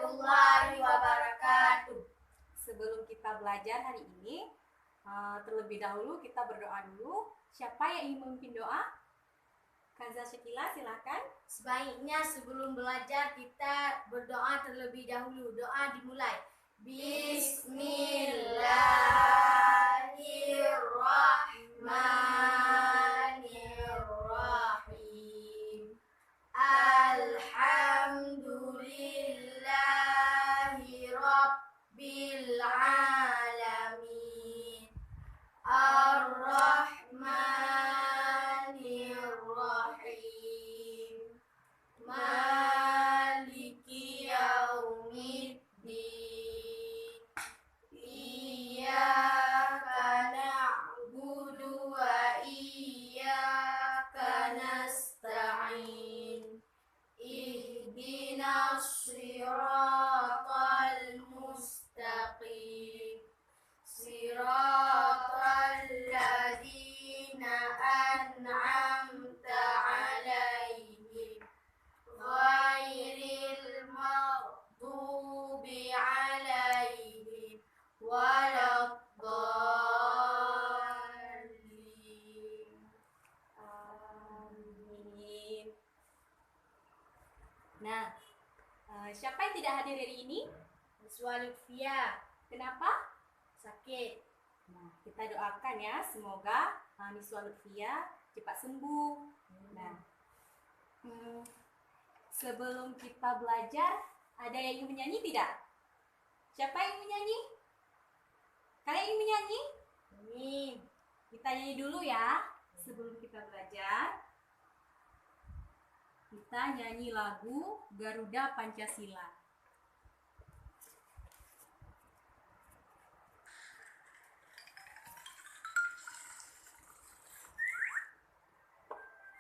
warahmatullahi wabarakatuh. Sebelum kita belajar hari ini, terlebih dahulu kita berdoa dulu. Siapa yang ingin memimpin doa? Kanza Syakila, silakan. Sebaiknya sebelum belajar kita berdoa terlebih dahulu. Doa dimulai. Bismillahirrahmanirrahim. Alhamdulillahi Rabbil alamin. Ar-Rahmanirrahim. Maliki yaumiddin. Iyyaka na'budu wa iyyaka nasta'in. Ihdinas siratal mustaqim. Siratal ladzina an'amta 'alaihim ghairil maghdubi 'alaihim waladdallin. Amin. Nah, siapa yang tidak hadir hari ini? Miswa Lutfia Kenapa? sakit. Nah, kita doakan ya, semoga Niswa Lutfia cepat sembuh. Nah, sebelum kita belajar, ada yang ingin menyanyi tidak? Siapa yang ingin menyanyi? Kalian ingin menyanyi? Amin. Kita nyanyi dulu ya, sebelum kita belajar. Kita nyanyi lagu Garuda Pancasila.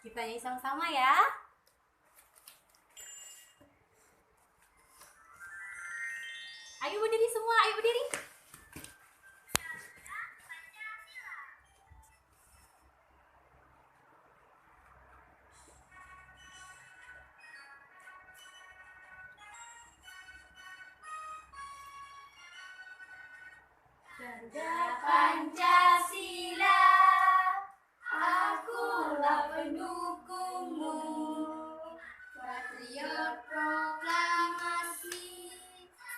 Kita nyanyi sama-sama ya. Ayo berdiri semua, ayo berdiri. Garuda Pancasila, akulah pendukungmu. Patriot proklamasi,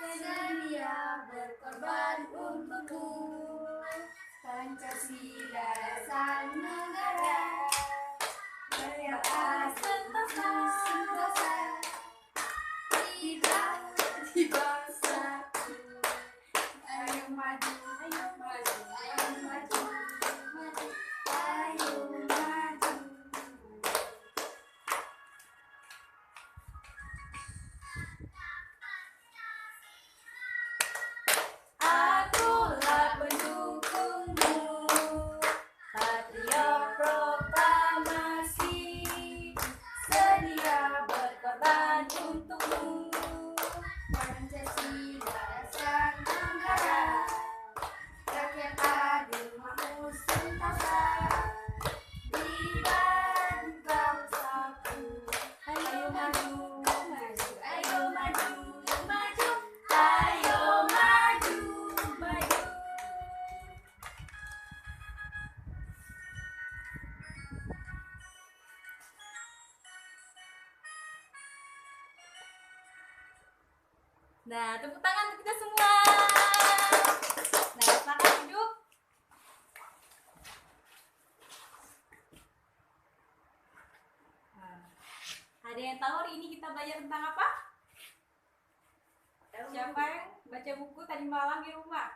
sedia berkorban untukmu. Pancasila sang negara, berdaulat sentosa, tiba satu. Ayo maju, ayo maju, ayo maju, maju, ayo maju. Akulah pendukungmu, patriot proklamasi, sedia berkorban untukmu. Pancasila sang negara, rakyat adil makmur sentosa, dibangun satu. Ayo maju, maju, ayo maju, maju, ayo maju, maju. Nah, tepuk tangan untuk kita semua. Nah, silakan duduk. Nah, ada yang tahu hari ini kita belajar tentang apa? Siapa yang baca buku tadi malam di rumah?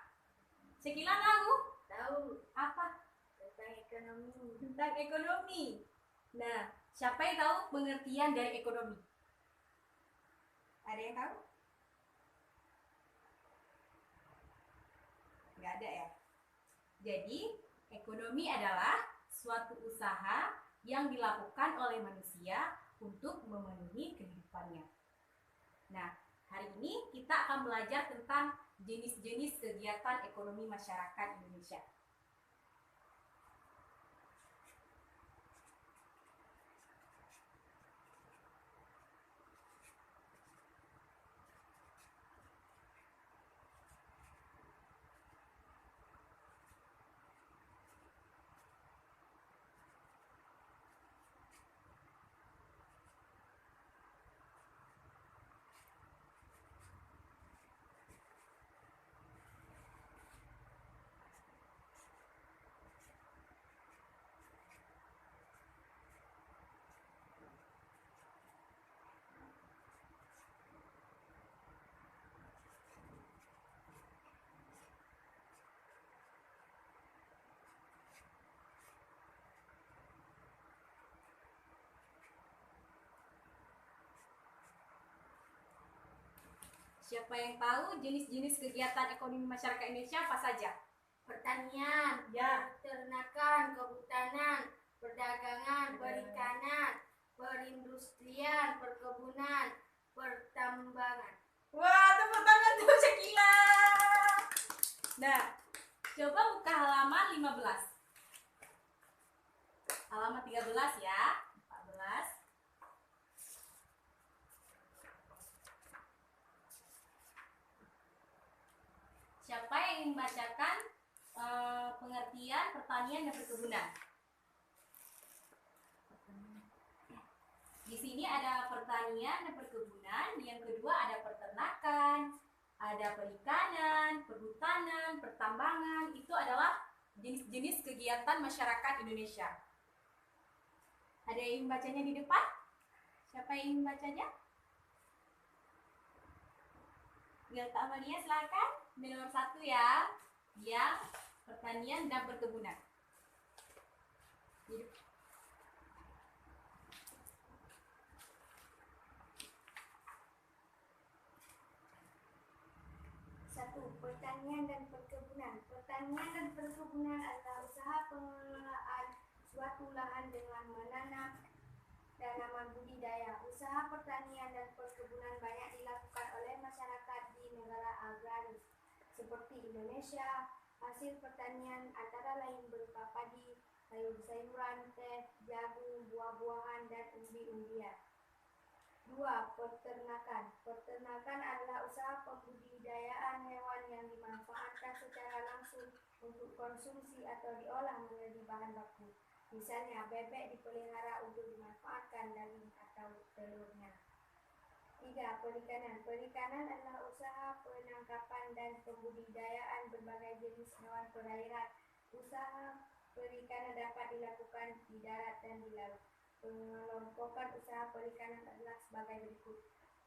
Syakila tahu? Tahu Apa? tentang ekonomi. Tentang ekonomi. Nah, siapa yang tahu pengertian dari ekonomi? Ada yang tahu? Nggak ada ya? Jadi, ekonomi adalah suatu usaha yang dilakukan oleh manusia untuk memenuhi kehidupannya. Nah, hari ini kita akan belajar tentang jenis-jenis kegiatan ekonomi masyarakat Indonesia. Siapa yang tahu jenis-jenis kegiatan ekonomi masyarakat Indonesia apa saja? Pertanian, Ya. peternakan, kehutanan, perdagangan, perikanan, perindustrian, perkebunan, pertambangan. Wah, tepuk tangan tuh Syakila. Nah, coba buka halaman 15. Halaman 13 ya. 14. Siapa yang ingin membacakan pengertian pertanian dan perkebunan? Di sini ada pertanian dan perkebunan, yang kedua ada peternakan, ada perikanan, perhutanan, pertambangan. Itu adalah jenis-jenis kegiatan masyarakat Indonesia. Ada yang ingin bacanya di depan? Siapa yang ingin bacanya? Delta Amalia, silakan. Nomor 1 ya, yang pertanian dan perkebunan. Pertanian dan perkebunan. Pertanian dan perkebunan adalah usaha pengelolaan suatu lahan dengan menanam tanaman budidaya. Usaha pertanian dan perkebunan banyak dilakukan oleh masyarakat di negara agraris seperti Indonesia. Hasil pertanian antara lain berupa padi, sayur-sayuran, teh, jagung, buah-buahan, dan umbi-umbian. 2. Peternakan. Peternakan adalah usaha pembudidayaan hewan yang dimanfaatkan secara langsung untuk konsumsi atau diolah menjadi bahan baku. Misalnya, bebek dipelihara untuk dimanfaatkan daging atau telurnya. 3. Perikanan. Perikanan adalah usaha penangkapan dan pembudidayaan berbagai jenis hewan perairan. Usaha perikanan dapat dilakukan di darat dan di laut. Pengelompokan usaha perikanan adalah sebagai berikut.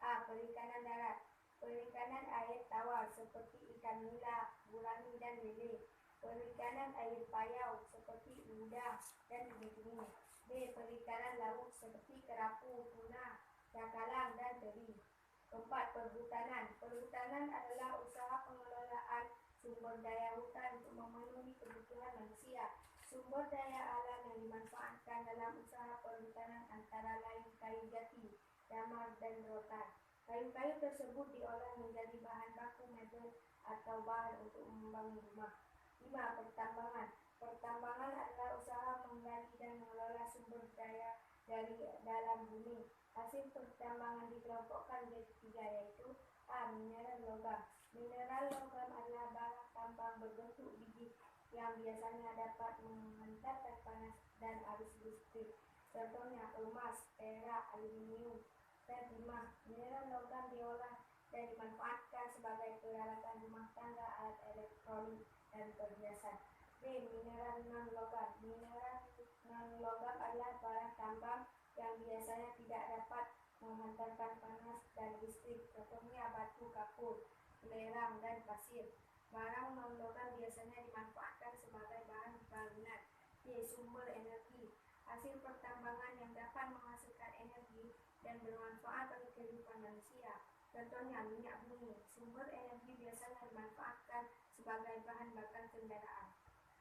A. Perikanan darat. Perikanan air tawar seperti ikan nila, gurami, dan lele. Perikanan air payau seperti udang dan ikan. B. Perikanan laut seperti kerapu, tuna, cakalang, dan teri. 4. Perhutanan. Perhutanan adalah usaha pengelolaan sumber daya hutan untuk memenuhi kebutuhan manusia. Sumber daya alam yang dimanfaatkan dalam usaha perhutanan antara lain kayu jati, damar, dan rotan. Kayu-kayu tersebut diolah menjadi bahan baku mebel atau bahan untuk membangun rumah. 5. Pertambangan. Pertambangan adalah usaha menggali dan mengelola sumber daya dari dalam bumi. Hasil pertambangan dikelompokkan menjadi 3, yaitu A. Mineral logam. Mineral logam adalah barang tambang berbentuk biji yang biasanya dapat menghantarkan panas dan arus listrik. Contohnya emas, perak, aluminium, dan timah. Mineral logam diolah dan dimanfaatkan sebagai peralatan rumah tangga, alat elektronik, dan perhiasan. B. Mineral non-logam. Mineral non-logam adalah barang tambang yang biasanya tidak dapat menghantarkan panas dan listrik. Contohnya batu kapur, belerang, dan pasir. Barang non-logam biasanya dimanfaatkan sebagai bahan bangunan. C. Sumber energi. Hasil pertambangan yang dapat menghasilkan energi dan bermanfaat bagi kehidupan manusia. Contohnya minyak bumi. Sumber energi biasanya dimanfaatkan sebagai bahan bakar kendaraan.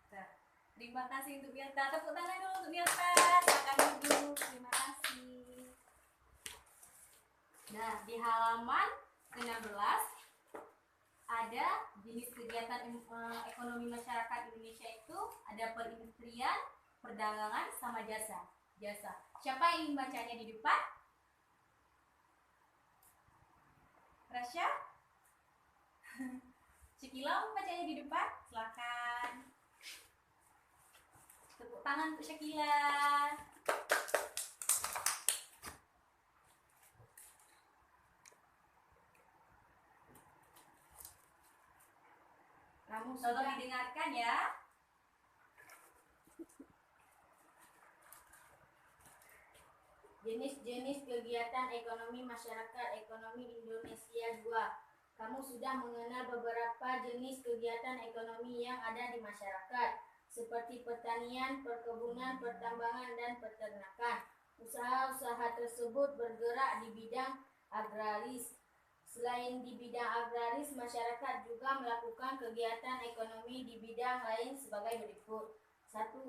Nah, terima kasih untuk Mirta. Tepuk tangan dulu untuk Mirta. Silakan duduk. Terima kasih. Nah, di halaman 16 ada jenis kegiatan ekonomi masyarakat Indonesia itu ada perindustrian, perdagangan, sama jasa. Siapa yang ingin bacanya di depan? Rasya? Syakila bacanya di depan? Silakan. Tepuk tangan untuk Syakila. Tolong didengarkan ya. Jenis-jenis kegiatan ekonomi masyarakat ekonomi Indonesia 2. Kamu sudah mengenal beberapa jenis kegiatan ekonomi yang ada di masyarakat, seperti pertanian, perkebunan, pertambangan, dan peternakan. Usaha-usaha tersebut bergerak di bidang agraris Selain di bidang agraris, masyarakat juga melakukan kegiatan ekonomi di bidang lain sebagai berikut. 1.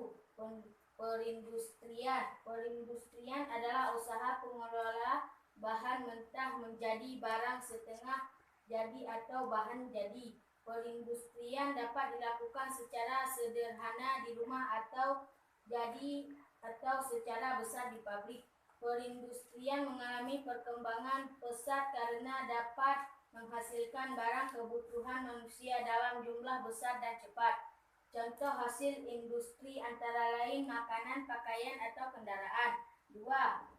Perindustrian. Perindustrian adalah usaha pengelola bahan mentah menjadi barang setengah jadi atau bahan jadi. Perindustrian dapat dilakukan secara sederhana di rumah atau jadi atau secara besar di pabrik. Perindustrian mengalami perkembangan pesat karena dapat menghasilkan barang kebutuhan manusia dalam jumlah besar dan cepat. Contoh hasil industri antara lain makanan, pakaian, atau kendaraan. 2.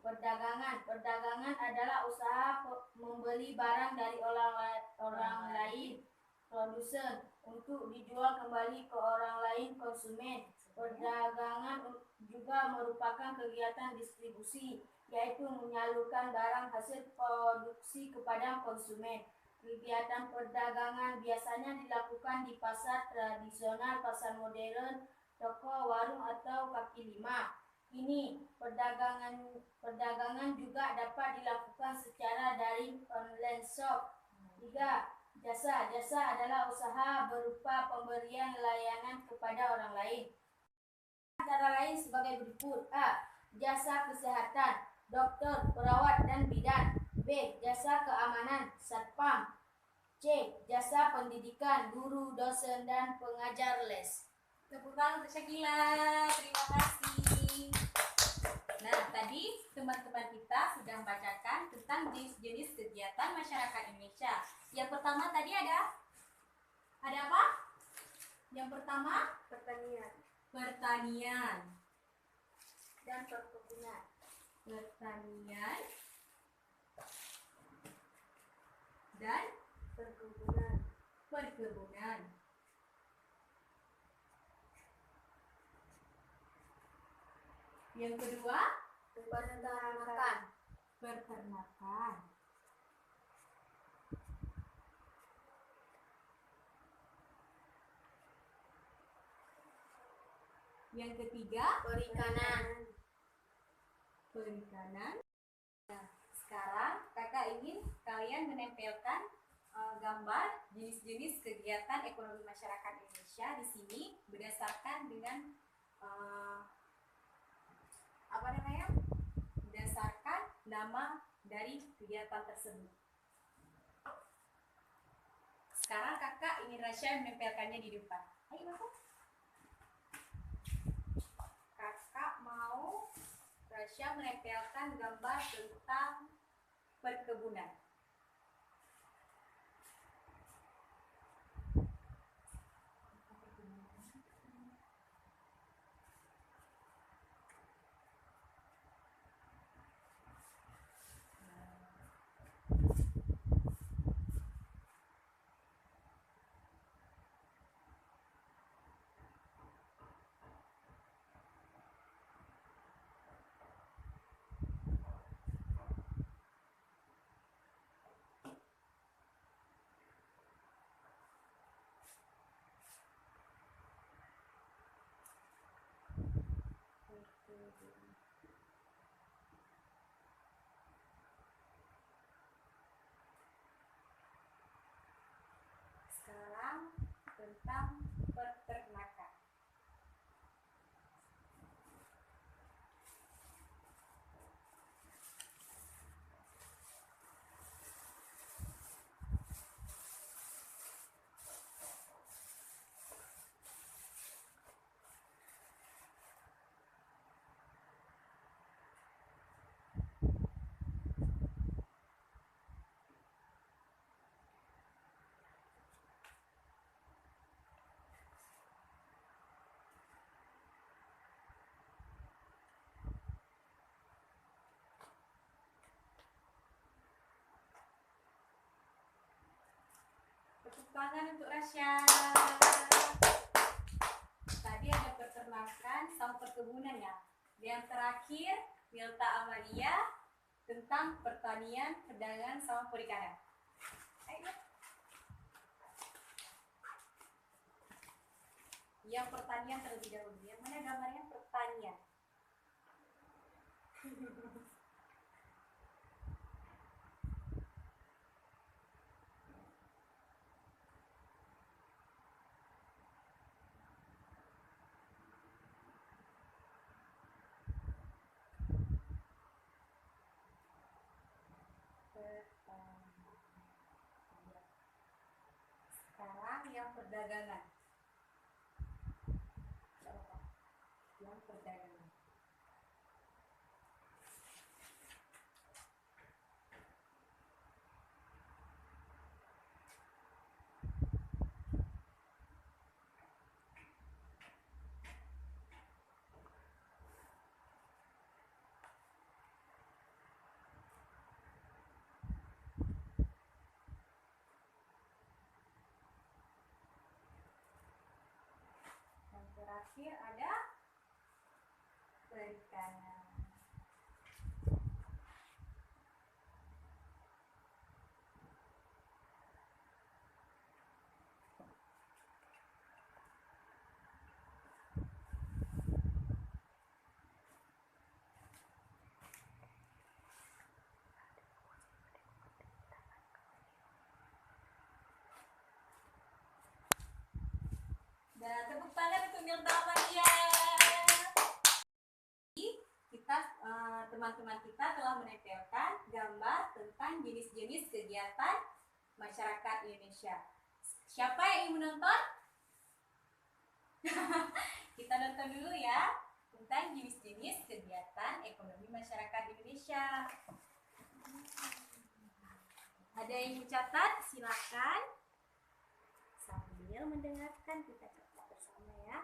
Perdagangan. Perdagangan adalah usaha membeli barang dari orang lain, produsen, untuk dijual kembali ke orang lain, konsumen. Perdagangan juga merupakan kegiatan distribusi, yaitu menyalurkan barang hasil produksi kepada konsumen. Kegiatan perdagangan biasanya dilakukan di pasar tradisional, pasar modern, toko, warung, atau kaki lima. Ini perdagangan juga dapat dilakukan secara daring, online shop. 3. Jasa. Jasa adalah usaha berupa pemberian layanan kepada orang lain. Antara lain sebagai berikut. A. Jasa kesehatan, dokter, perawat, dan bidan. B. Jasa keamanan, satpam. C. Jasa pendidikan, guru, dosen, dan pengajar les. Tepuk tangan untuk Syakila. Terima kasih. Nah, tadi teman-teman kita sudah membacakan tentang jenis-jenis kegiatan masyarakat Indonesia. Yang pertama tadi ada apa? Yang pertama pertanian dan perkebunan. Pertanian dan perkebunan. Yang kedua, peternakan. Yang ketiga, Perikanan. Nah, sekarang kakak ingin kalian menempelkan gambar jenis-jenis kegiatan ekonomi masyarakat Indonesia di sini berdasarkan dengan berdasarkan nama dari kegiatan tersebut. Sekarang kakak ingin Rasya menempelkannya di depan. Ayo aku. Kakak mau Rasya menempelkan gambar tentang perkebunan. Sekarang tentang peternakan. Tepuk tangan untuk Rasya. Tadi ada peternakan sama perkebunan ya. Yang terakhir Milta Amalia tentang pertanian, perdagangan sama perikanan. Ayo. Yang pertanian terlebih dahulu. Yang mana gambarnya pertanian? perdagangan. Tidak apa-apa. Yang perdagangan. Yang terakhir ada perikanan. Dan tepuk tangan untuk Milta Amalia. Kita teman-teman kita telah menempelkan gambar tentang jenis-jenis kegiatan masyarakat Indonesia. Siapa yang ingin menonton? Kita nonton dulu ya tentang jenis-jenis kegiatan ekonomi masyarakat Indonesia. Ada yang mencatat? Silakan sambil mendengarkan kita catat bersama ya.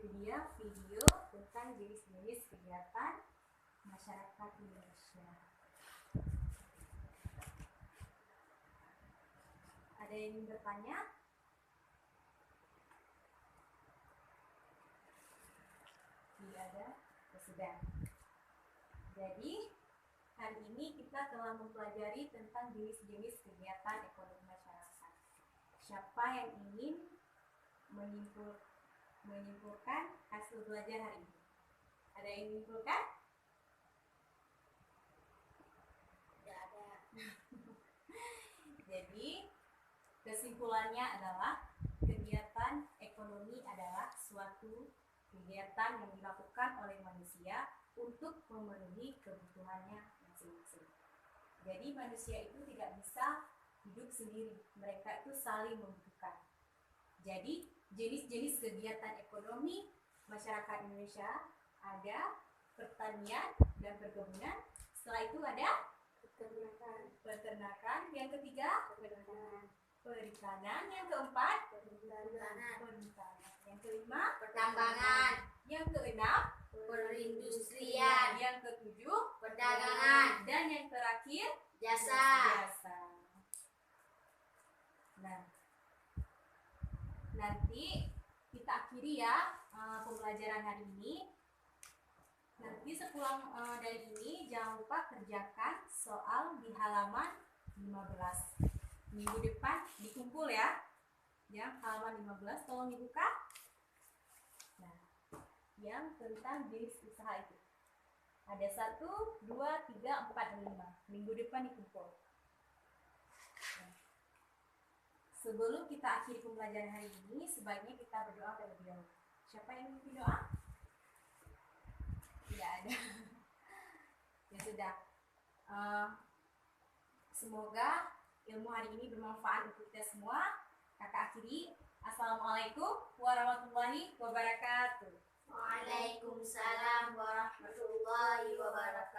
Itu dia video tentang jenis-jenis kegiatan masyarakat Indonesia. Ada yang ingin bertanya? Tidak ada? Ya sudah. Jadi hari ini kita telah mempelajari tentang jenis-jenis kegiatan ekonomi masyarakat. Siapa yang ingin menyimpulkan hasil belajar hari ini? Ada yang menyimpulkan? Tidak ada. Jadi kesimpulannya adalah kegiatan ekonomi adalah suatu kegiatan yang dilakukan oleh manusia untuk memenuhi kebutuhannya masing-masing. Jadi manusia itu tidak bisa hidup sendiri, mereka itu saling membutuhkan. Jadi jenis-jenis kegiatan ekonomi masyarakat Indonesia ada pertanian dan perkebunan. Setelah itu ada peternakan. Yang ketiga perikanan. Yang keempat perhutanan. Yang kelima Pertambangan. Yang keenam Perindustrian. Yang ketujuh Perdagangan. dan yang terakhir Jasa. Nah, nanti kita akhiri ya pembelajaran hari ini. Nanti sepulang dari ini jangan lupa kerjakan soal di halaman 15. Minggu depan dikumpul ya. Yang halaman 15 tolong dibuka. Nah, yang tentang jenis usaha itu. Ada 1, 2, 3, 4, 5. Minggu depan dikumpul. Nah, sebelum kita akhiri pembelajaran hari ini, sebaiknya kita berdoa terlebih dahulu. Siapa yang ingin berdoa? Tidak ada. Ya sudah. Semoga ilmu hari ini bermanfaat untuk kita semua. Kakak akhiri. Assalamualaikum warahmatullahi wabarakatuh. Waalaikumsalam warahmatullahi wabarakatuh.